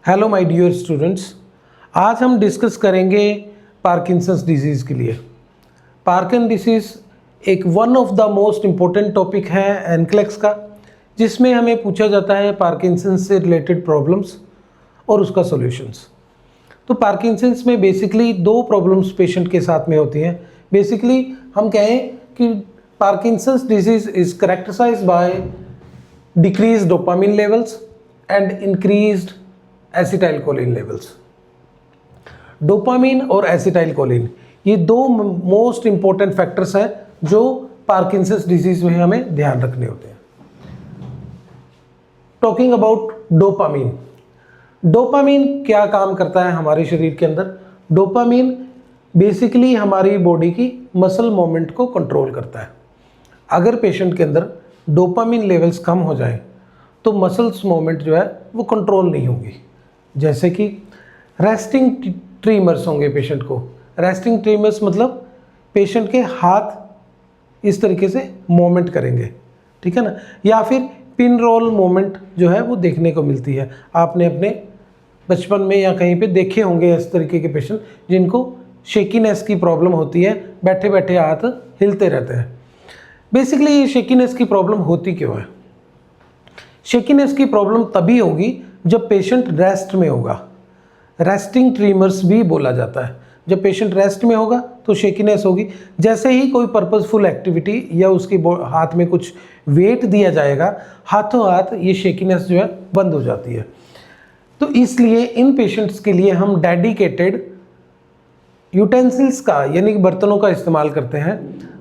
Hello my dear students, आज हम discuss करेंगे पार्किंसंस डिजीज़ के लिए। पार्किन डिसीज़ एक one of the most important topic है एनक्लेक्स का, जिसमें हमें पूछा जाता है पार्किंसंस से रिलेटेड प्रॉब्लम्स और उसका सॉल्यूशंस। तो पार्किंसंस में बेसिकली दो प्रॉब्लम्स पेशेंट के साथ में होती हैं। बेसिकली हम कहें कि Parkinson's disease is characterised by decrease dopamine levels and increased acetylcholine levels. Dopamine और एसिटाइलकोलिन ये दो मोस्ट इंपॉर्टेंट फैक्टर्स हैं जो पार्किंसंस डिजीज में हमें ध्यान रखने होते हैं। टॉकिंग अबाउट डोपामिन, डोपामिन क्या काम करता है हमारे शरीर के अंदर? डोपामिन बेसिकली हमारी बॉडी की मसल मूवमेंट को कंट्रोल करता है। अगर पेशेंट के अंदर डोपामिन लेवल्स कम हो जाए तो मसल्स मूवमेंट जो है वो कंट्रोल नहीं होगी। जैसे कि रेस्टिंग ट्रीमर्स होंगे पेशेंट को। रेस्टिंग ट्रीमर्स मतलब पेशेंट के हाथ इस तरीके से मूवमेंट करेंगे, ठीक है ना, या फिर पिन रोल मूवमेंट जो है वो देखने को मिलती है। आपने अपने बचपन में या कहीं पे देखे होंगे इस तरीके के पेशेंट जिनको शेकीनेस की प्रॉब्लम होती है, बैठे बैठे हाथ हिलते रहते हैं। बेसिकली ये शेकीनेस की प्रॉब्लम होती क्यों है? शेकीनेस की प्रॉब्लम तभी होगी जब पेशेंट रेस्ट में होगा। रेस्टिंग ट्रीमर्स भी बोला जाता है। जब पेशेंट रेस्ट में होगा तो शेकीनेस होगी। जैसे ही कोई पर्पसफुल एक्टिविटी या उसकी हाथ में कुछ वेट दिया जाएगा, हाथों हाथ ये शेकीनेस जो है बंद हो जाती है। तो इसलिए इन पेशेंट्स के लिए हम डेडिकेटेड यूटेंसिल्स का यानी कि बर्तनों का इस्तेमाल करते हैं,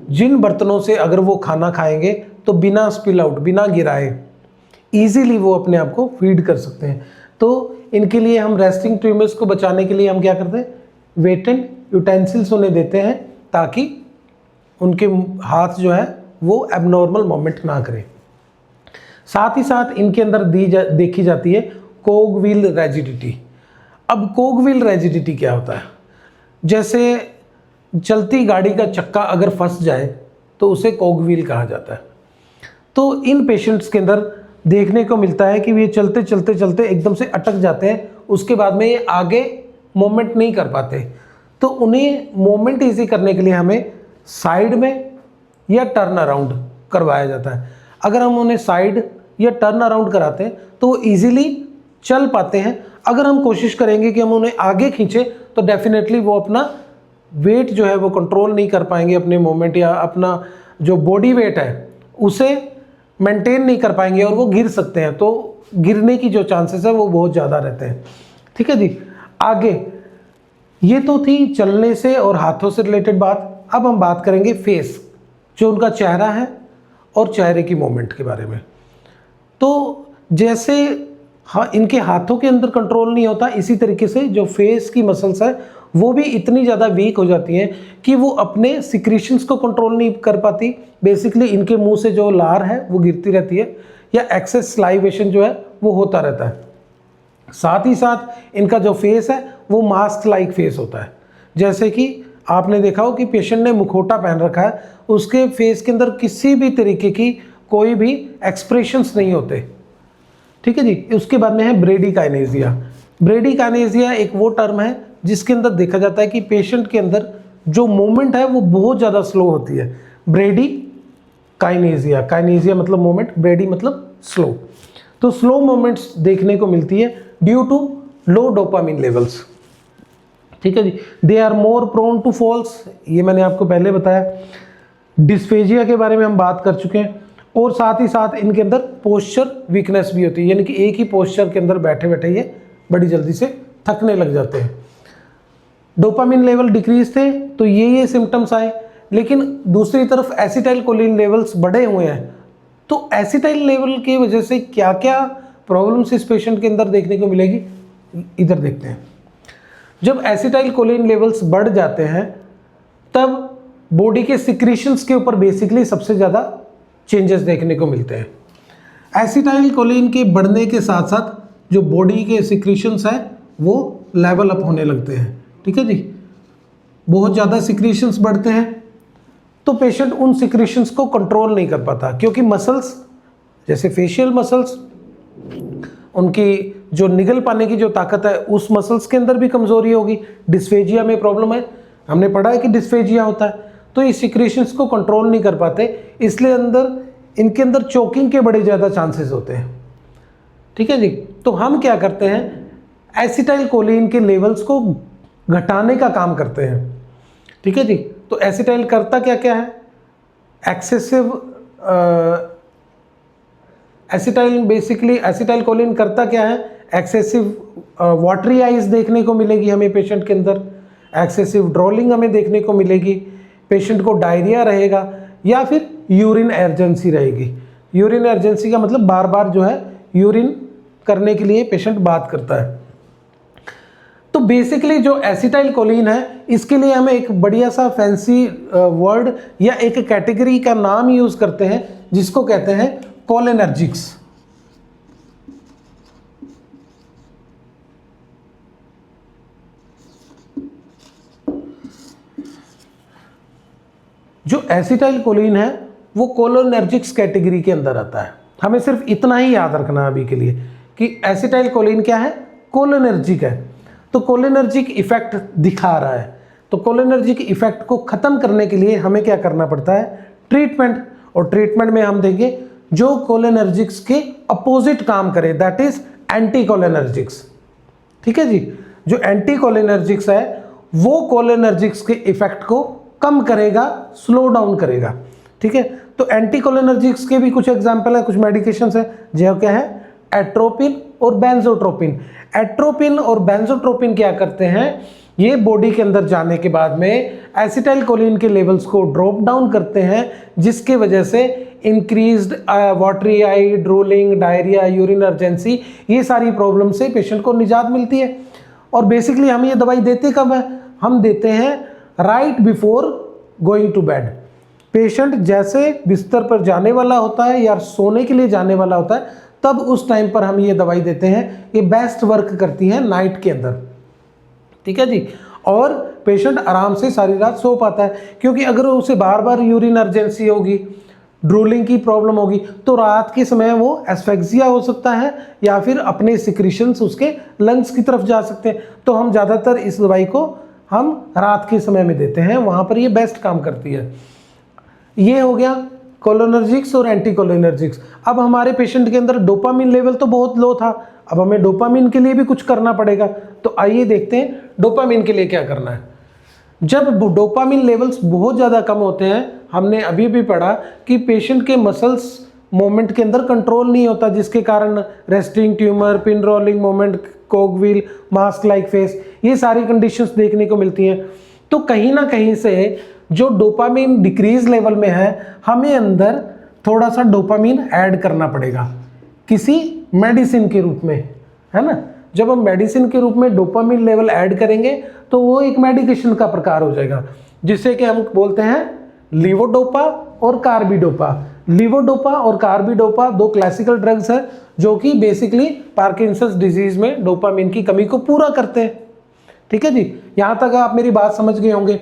जिन बर्तनों से अगर वो खाना खाएंगे तो बिना स्पिल आउट, बिना गिराए ईजीली वो अपने आप को फीड कर सकते हैं। तो इनके लिए हम रेस्टिंग ट्रीमर्स को बचाने के लिए हम क्या करते हैं, वेटेड यूटेंसिल्स उन्हें देते हैं ताकि उनके हाथ जो है वो एबनॉर्मल मूवमेंट ना करें। साथ ही साथ इनके अंदर देखी जाती है कोगविल रेजिडिटी। अब कोगविल रेजिडिटी क्या होता है? जैसे चलती गाड़ी का चक्का अगर फंस जाए तो उसे कोगविल कहा जाता है। तो इन पेशेंट्स के अंदर देखने को मिलता है कि ये चलते चलते चलते एकदम से अटक जाते हैं, उसके बाद में ये आगे मूवमेंट नहीं कर पाते। तो उन्हें मूवमेंट ईजी करने के लिए हमें साइड में या टर्न अराउंड करवाया जाता है। अगर हम उन्हें साइड या टर्न अराउंड कराते हैं तो वो ईजिली चल पाते हैं। अगर हम कोशिश करेंगे कि हम उन्हें आगे खींचें तो डेफिनेटली वो अपना वेट जो है वो कंट्रोल नहीं कर पाएंगे, अपने मूवमेंट या अपना जो बॉडी वेट है उसे मेंटेन नहीं कर पाएंगे और वो गिर सकते हैं। तो गिरने की जो चांसेस है वो बहुत ज़्यादा रहते हैं, ठीक है जी। आगे ये तो थी चलने से और हाथों से रिलेटेड बात। अब हम बात करेंगे फेस, जो उनका चेहरा है और चेहरे की मूवमेंट के बारे में। तो जैसे हाँ इनके हाथों के अंदर कंट्रोल नहीं होता, इसी तरीके से जो फेस की मसल्स है वो भी इतनी ज़्यादा वीक हो जाती हैं कि वो अपने सिक्रीशंस को कंट्रोल नहीं कर पाती। बेसिकली इनके मुंह से जो लार है वो गिरती रहती है या एक्सेस सलाइवेशन जो है वो होता रहता है। साथ ही साथ इनका जो फेस है वो मास्क लाइक फेस होता है। जैसे कि आपने देखा हो कि पेशेंट ने मुखौटा पहन रखा है, उसके फेस के अंदर किसी भी तरीके की कोई भी एक्सप्रेशंस नहीं होते, ठीक है जी। उसके बाद में है ब्रेडिकाइनेसिया। ब्रेडिकाइनेसिया एक वो टर्म है जिसके अंदर देखा जाता है कि पेशेंट के अंदर जो मूवमेंट है वो बहुत ज़्यादा स्लो होती है। ब्रेडिकाइनेसिया, काइनेसिया मतलब मूवमेंट, ब्रेडी मतलब स्लो। तो स्लो मूवमेंट्स देखने को मिलती है due to low dopamine levels, ठीक है जी। They are more prone to falls, ये मैंने आपको पहले बताया। डिस्फेजिया के बारे में हम बात कर चुके हैं। और साथ ही साथ इनके अंदर पोस्चर वीकनेस भी होती है, यानी कि एक ही पोस्चर के अंदर बैठे बैठे ये बड़ी जल्दी से थकने लग जाते हैं। डोपामिन लेवल डिक्रीज थे तो ये सिम्टम्स आए, लेकिन दूसरी तरफ एसिटाइलकोलिन लेवल्स बढ़े हुए हैं। तो एसिटाइल लेवल की वजह से क्या क्या प्रॉब्लम्स इस पेशेंट के अंदर देखने को मिलेगी, इधर देखते हैं। जब एसिटाइलकोलिन लेवल्स बढ़ जाते हैं तब बॉडी के सिक्रीशंस के ऊपर बेसिकली सबसे ज़्यादा चेंजेस देखने को मिलते हैं। एसिटाइलकोलिन के बढ़ने के साथ साथ जो बॉडी के सिक्रीशंस हैं वो लेवल अप होने लगते हैं, ठीक है जी। बहुत ज़्यादा सिक्रीशंस बढ़ते हैं तो पेशेंट उन सिक्रीशंस को कंट्रोल नहीं कर पाता, क्योंकि मसल्स जैसे फेशियल मसल्स, उनकी जो निगल पाने की जो ताकत है उस मसल्स के अंदर भी कमजोरी होगी। डिस्फेजिया में प्रॉब्लम है, हमने पढ़ा है कि डिस्फेजिया होता है, तो ये सिक्रेशंस को कंट्रोल नहीं कर पाते, इसलिए इनके अंदर चोकिंग के बड़े ज़्यादा चांसेस होते हैं। ठीक है जी। तो हम क्या करते हैं, एसिटाइल कोलिन के लेवल्स को घटाने का काम करते हैं। ठीक है जी। तो एसिटाइल करता क्या क्या है, एसिटाइल कोलिन करता क्या है, एक्सेसिव वाटरी आइज देखने को मिलेगी हमें पेशेंट के अंदर, एक्सेसिव ड्रॉलिंग हमें देखने को मिलेगी, पेशेंट को डायरिया रहेगा या फिर यूरिन अर्जेंसी रहेगी। यूरिन अर्जेंसी का मतलब बार बार जो है यूरिन करने के लिए पेशेंट बात करता है। तो बेसिकली जो एसिटाइल कोलिन है, इसके लिए हमें एक बढ़िया सा फैंसी वर्ड या एक कैटेगरी का नाम यूज करते हैं जिसको कहते हैं कोलिनर्जिक्स। जो एसिटाइल कोलिन है वो कोलिनर्जिक्स कैटेगरी के अंदर आता है। हमें सिर्फ इतना ही याद रखना है अभी के लिए कि एसिटाइल कोलिन क्या है, कोलिनर्जिक है। तो कोलिनर्जिक इफेक्ट दिखा रहा है, तो कोलिनर्जिक इफेक्ट को खत्म करने के लिए हमें क्या करना पड़ता है, ट्रीटमेंट। और ट्रीटमेंट में हम देंगे जो कोलिनर्जिक्स के अपोजिट काम करे, दैट इज एंटी कोलिनर्जिक्स। ठीक है जी। जो एंटी कोलिनर्जिक्स है वो कोलिनर्जिक्स के इफेक्ट को कम करेगा, स्लो डाउन करेगा। ठीक है। तो एंटी कोलिनर्जिक्स के भी कुछ एग्जांपल है, कुछ मेडिकेशंस है, जो क्या है, एट्रोपिन और बेंजोट्रोपिन। एट्रोपिन और बेंजोट्रोपिन क्या करते हैं, ये बॉडी के अंदर जाने के बाद में एसिटाइल कोलिन के लेवल्स को ड्रॉप डाउन करते हैं, जिसके वजह से इंक्रीज्ड वाटरी आई, ड्रोलिंग, डायरिया, यूरिन अर्जेंसी, ये सारी प्रॉब्लम से पेशेंट को निजात मिलती है। और बेसिकली हम ये दवाई देते कब है, हम देते हैं right before going to bed. Patient जैसे बिस्तर पर जाने वाला होता है या सोने के लिए जाने वाला होता है, तब उस टाइम पर हम ये दवाई देते हैं। ये बेस्ट वर्क करती है नाइट के अंदर। ठीक है जी। और पेशेंट आराम से सारी रात सो पाता है, क्योंकि अगर उसे बार बार यूरिन अर्जेंसी होगी, ड्रूलिंग की प्रॉब्लम होगी, तो रात के समय वो एस्फेक्सिया हो सकता है या फिर अपने सिक्रीशंस उसके लंग्स की तरफ जा सकते हैं। तो हम ज़्यादातर इस दवाई को हम रात के समय में देते हैं, वहाँ पर ये बेस्ट काम करती है। ये हो गया कोलिनर्जिक्स और एंटी कोलिनर्जिक्स। अब हमारे पेशेंट के अंदर डोपामिन लेवल तो बहुत लो था, अब हमें डोपामिन के लिए भी कुछ करना पड़ेगा। तो आइए देखते हैं डोपामिन के लिए क्या करना है। जब डोपामिन लेवल्स बहुत ज़्यादा कम होते हैं, हमने अभी भी पढ़ा कि पेशेंट के मसल्स मोमेंट के अंदर कंट्रोल नहीं होता, जिसके कारण resting tremor, pin rolling movement, cogwheel, mask like face, ये सारी कंडीशंस देखने को मिलती हैं। तो कहीं ना कहीं से जो डोपामिन डिक्रीज लेवल में है, हमें अंदर थोड़ा सा डोपामिन ऐड करना पड़ेगा किसी मेडिसिन के रूप में, है ना। जब हम मेडिसिन के रूप में डोपामिन लेवल ऐड करेंगे तो वो एक मेडिकेशन का प्रकार हो जाएगा, जिसे कि हम बोलते हैं लीवोडोपा और कार्बिडोपा। लीवोडोपा और कार्बिडोपा दो क्लासिकल ड्रग्स हैं जो कि बेसिकली पार्किंसंस डिजीज में डोपामिन की कमी को पूरा करते हैं। ठीक है जी। यहाँ तक आप मेरी बात समझ गए होंगे।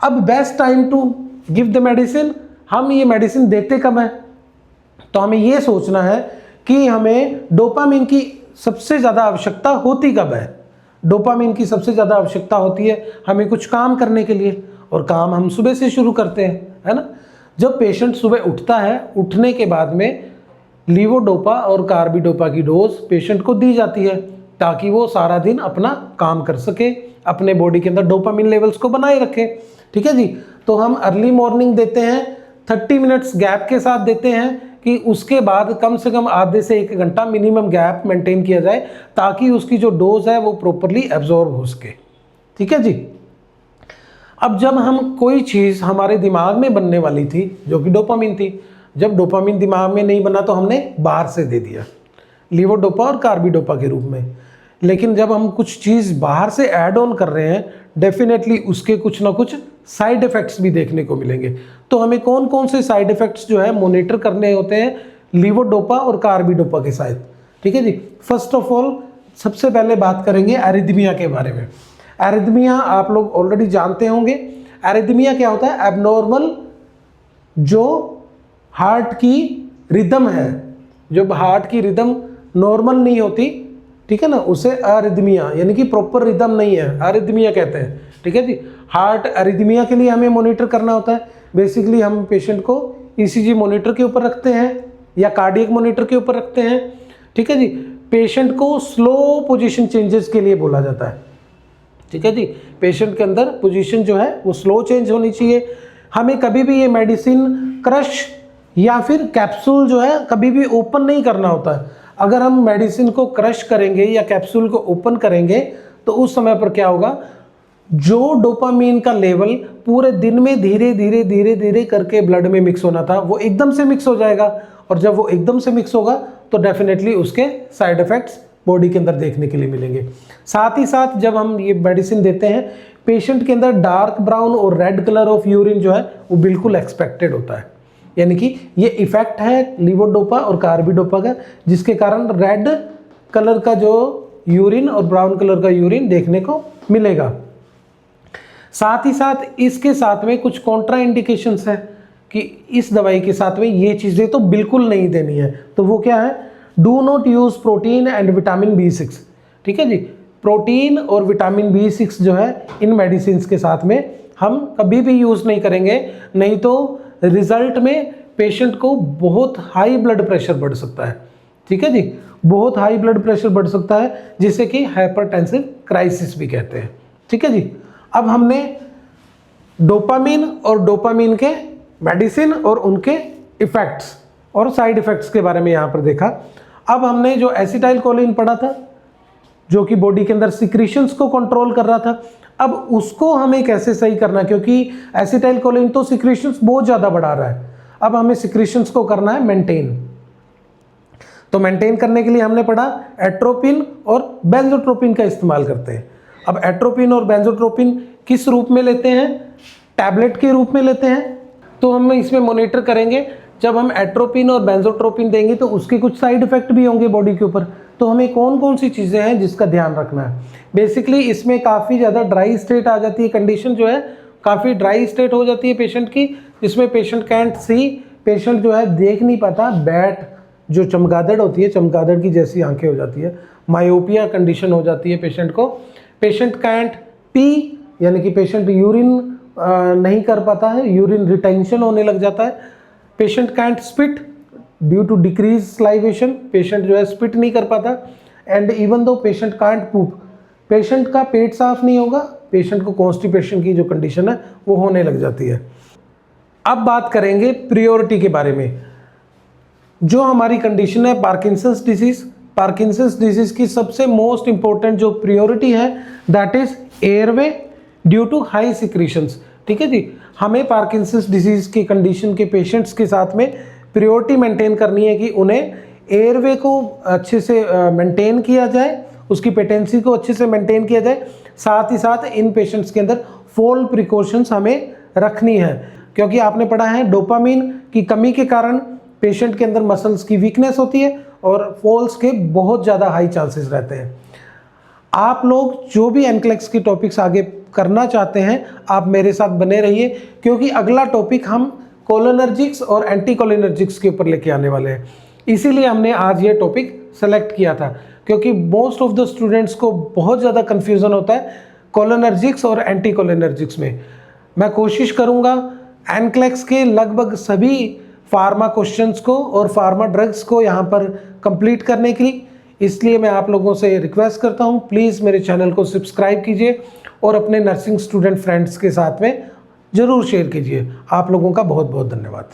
अब best time to give the medicine, हम ये मेडिसिन देते कब है, तो हमें ये सोचना है कि हमें डोपामिन की सबसे ज़्यादा आवश्यकता होती कब है। डोपामिन की सबसे ज़्यादा आवश्यकता होती है हमें कुछ काम करने के लिए, और काम हम सुबह से शुरू करते हैं, है ना। जब पेशेंट सुबह उठता है, उठने के बाद में लीवोडोपा और कार्बिडोपा की डोज पेशेंट को दी जाती है, ताकि वो सारा दिन अपना काम कर सके, अपने बॉडी के अंदर डोपामिन लेवल्स को बनाए रखे। ठीक है जी। तो हम अर्ली मॉर्निंग देते हैं, 30 मिनट्स गैप के साथ देते हैं, कि उसके बाद कम से कम आधे से 1 घंटा मिनिमम गैप मेंटेन किया जाए, ताकि उसकी जो डोज है वो प्रॉपरली एब्जॉर्ब हो सके। ठीक है जी। अब जब हम कोई चीज़ हमारे दिमाग में बनने वाली थी जो कि डोपामिन थी, जब डोपामिन दिमाग में नहीं बना तो हमने बाहर से दे दिया, लीवोडोपा और कार्बिडोपा के रूप में। लेकिन जब हम कुछ चीज़ बाहर से ऐड ऑन कर रहे हैं, डेफिनेटली उसके कुछ ना कुछ साइड इफ़ेक्ट्स भी देखने को मिलेंगे। तो हमें कौन कौन से साइड इफ़ेक्ट्स जो है मॉनिटर करने होते हैं लीवोडोपा और कार्बिडोपा के साथ। ठीक है जी। फर्स्ट ऑफ ऑल सबसे पहले बात करेंगे एरिथमिया के बारे में। एरिथमिया आप लोग ऑलरेडी जानते होंगे। एरिथमिया क्या होता है, एबनॉर्मल जो हार्ट की रिदम है, जब हार्ट की रिदम नॉर्मल नहीं होती, ठीक है ना, उसे अरिदमिया यानी कि प्रॉपर रिदम नहीं है, अरिदमिया कहते हैं। ठीक है जी, हार्ट अरिदमिया के लिए हमें मॉनिटर करना होता है। बेसिकली हम पेशेंट को ईसीजी मॉनिटर के ऊपर रखते हैं या कार्डियक मॉनिटर के ऊपर रखते हैं। ठीक है जी, पेशेंट को स्लो पोजीशन चेंजेस के लिए बोला जाता है। ठीक है जी, पेशेंट के अंदर पोजीशन जो है वो स्लो चेंज होनी चाहिए। हमें कभी भी ये मेडिसिन क्रश या फिर कैप्सूल जो है कभी भी ओपन नहीं करना होता है। अगर हम मेडिसिन को क्रश करेंगे या कैप्सूल को ओपन करेंगे तो उस समय पर क्या होगा, जो डोपामीन का लेवल पूरे दिन में धीरे धीरे धीरे धीरे करके ब्लड में मिक्स होना था वो एकदम से मिक्स हो जाएगा, और जब वो एकदम से मिक्स होगा तो डेफिनेटली उसके साइड इफेक्ट्स बॉडी के अंदर देखने के लिए मिलेंगे। साथ ही साथ जब हम ये मेडिसिन देते हैं, पेशेंट के अंदर डार्क ब्राउन और रेड कलर ऑफ यूरिन जो है वो बिल्कुल एक्सपेक्टेड होता है। यानी कि ये इफेक्ट है लीवोडोपा और कार्बिडोपा का, जिसके कारण रेड कलर का जो यूरिन और ब्राउन कलर का यूरिन देखने को मिलेगा। साथ ही साथ इसके साथ में कुछ कॉन्ट्रा इंडिकेशंस है कि इस दवाई के साथ में ये चीज़ें तो बिल्कुल नहीं देनी है। तो वो क्या है, do not use protein and vitamin B6। ठीक है जी, प्रोटीन और विटामिन B6 जो है इन मेडिसिन के साथ में हम कभी भी यूज़ नहीं करेंगे, नहीं तो रिजल्ट में पेशेंट को बहुत हाई ब्लड प्रेशर बढ़ सकता है। ठीक है जी, बहुत हाई ब्लड प्रेशर बढ़ सकता है, जिसे कि हाइपरटेंसिव क्राइसिस भी कहते हैं। ठीक है जी, अब हमने डोपामीन और डोपामीन के मेडिसिन और उनके इफेक्ट्स और साइड इफेक्ट्स के बारे में यहाँ पर देखा। अब हमने जो एसिटाइल कोलिन पढ़ा था जो कि बॉडी के अंदर सिक्रीशंस को कंट्रोल कर रहा था, अब उसको हमें कैसे सही करना, क्योंकि एसिटाइल कोलिन तो सिक्रीशंस बहुत ज़्यादा बढ़ा रहा है। अब हमें सिक्रीशंस को करना है मेंटेन। तो मेंटेन करने के लिए हमने पढ़ा एट्रोपिन और बेंजोट्रोपिन का इस्तेमाल करते हैं। अब एट्रोपिन और बेंजोट्रोपिन किस रूप में लेते हैं, टैबलेट के रूप में लेते हैं। तो हम इसमें मॉनिटर करेंगे, जब हम एट्रोपिन और बेंजोट्रोपिन देंगे तो उसके कुछ साइड इफेक्ट भी होंगे बॉडी के ऊपर। तो हमें कौन कौन सी चीज़ें हैं जिसका ध्यान रखना है। बेसिकली इसमें काफ़ी ज़्यादा ड्राई स्टेट आ जाती है, कंडीशन जो है काफ़ी ड्राई स्टेट हो जाती है पेशेंट की, जिसमें पेशेंट कैंट सी, पेशेंट जो है देख नहीं पाता, बैट जो चमगादड़ होती है, चमगादड़ की जैसी आंखें हो जाती है, मायोपिया कंडीशन हो जाती है पेशेंट को। पेशेंट कैंट पी यानी कि पेशेंट यूरिन नहीं कर पाता है, यूरिन रिटेंशन होने लग जाता है। Patient can't spit due to decrease salivation, patient जो है स्पिट नहीं कर पाता। And even though patient can't poop, patient का पेट साफ नहीं होगा, पेशेंट को कॉन्स्टिपेशन की जो कंडीशन है वो होने लग जाती है। अब बात करेंगे प्रियोरिटी के बारे में। जो हमारी कंडीशन है पार्किंसंस डिजीज, पार्किंसंस डिजीज की सबसे मोस्ट इंपॉर्टेंट जो प्रियोरिटी है that is airway due to high secretions. ठीक है जी, हमें पार्किंसंस डिजीज की कंडीशन के पेशेंट्स के साथ में प्रियोरिटी मेंटेन करनी है कि उन्हें एयरवे को अच्छे से मेंटेन किया जाए, उसकी पेटेंसी को अच्छे से मेंटेन किया जाए। साथ ही साथ इन पेशेंट्स के अंदर फॉल प्रिकॉशंस हमें रखनी है, क्योंकि आपने पढ़ा है डोपामीन की कमी के कारण पेशेंट के अंदर मसल्स की वीकनेस होती है और फॉल्स के बहुत ज़्यादा हाई चांसेस रहते हैं। आप लोग जो भी एनक्लेक्स की टॉपिक्स आगे करना चाहते हैं आप मेरे साथ बने रहिए, क्योंकि अगला टॉपिक हम कोलिनर्जिक्स और एंटी कोलिनर्जिक्स के ऊपर लेके आने वाले हैं। इसीलिए हमने आज ये टॉपिक सेलेक्ट किया था, क्योंकि मोस्ट ऑफ द स्टूडेंट्स को बहुत ज़्यादा कन्फ्यूज़न होता है कोलिनर्जिक्स और एंटी कोलिनर्जिक्स में। मैं कोशिश करूँगा एनक्लेक्स के लगभग सभी फार्मा क्वेश्चंस को और फार्मा ड्रग्स को यहाँ पर कंप्लीट करने के लिए, इसलिए मैं आप लोगों से रिक्वेस्ट करता हूँ प्लीज़ मेरे चैनल को सब्सक्राइब कीजिए और अपने नर्सिंग स्टूडेंट फ्रेंड्स के साथ में ज़रूर शेयर कीजिए। आप लोगों का बहुत बहुत धन्यवाद।